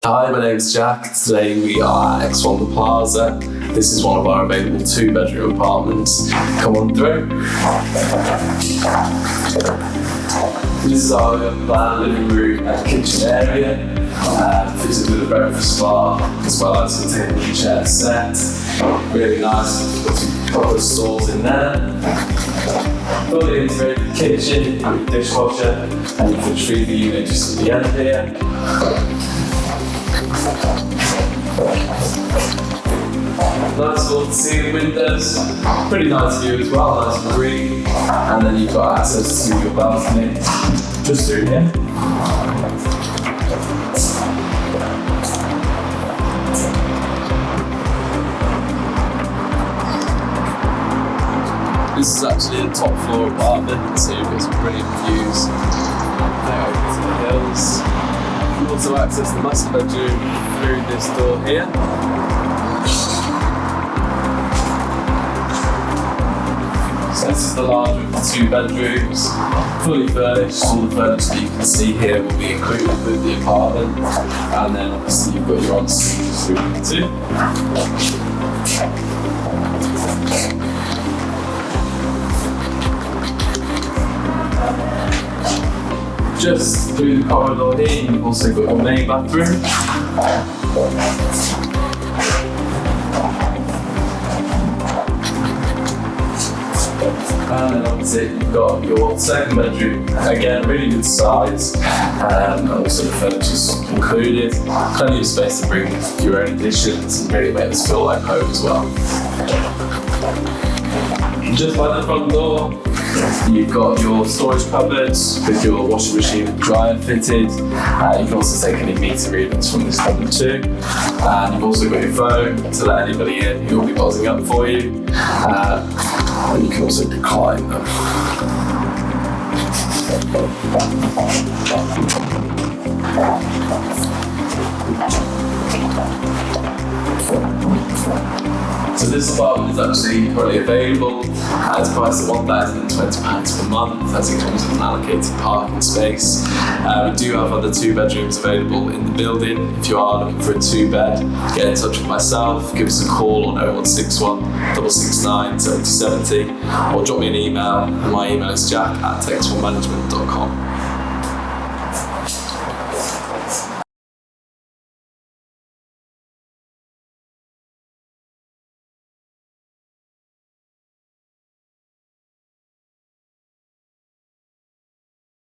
Hi, my name's Jack. Today we are at X1 The Plaza. This is one of our available 2-bedroom apartments. Come on through. This is our living room and kitchen area. Fitted with a breakfast bar as well as a table and chair set. Really nice. Got some proper stalls in there. Fully integrated kitchen, your dishwasher, and your fridge freezer unit just at the end here. Nice little ceiling windows, pretty nice view as well, nice and green. And then you've got access to your balcony just through here. This is actually a top floor apartment, so you've got some brilliant views over to the hills. You can also access the master bedroom through this door here. So this is the larger of the 2 bedrooms, fully furnished. All the furniture that you can see here will be included with the apartment, and then obviously you've got your ensuite through here too. Just through the corridor here, you've also got your main bathroom. And then opposite you've got your second bedroom, again really good size, and also the furniture's included. Plenty of space to bring your own additions and really make this feel like home as well. Just by the front door, you've got your storage cupboards with your washing machine and dryer fitted. You can also take any meter readings from this cupboard too. And you've also got your phone to let anybody in who will be buzzing up for you. And you can also decline them. So this apartment is actually currently available. It's priced at £1,020 per month, as it comes with an allocated parking space. We do have other 2 bedrooms available in the building. If you are looking for a 2-bed, get in touch with myself, give us a call on 0161 669 7070, or drop me an email. My email is jack@𝗙𝗘𝗦𝗔𝗧𝗨𝗥𝗘𝗦.com.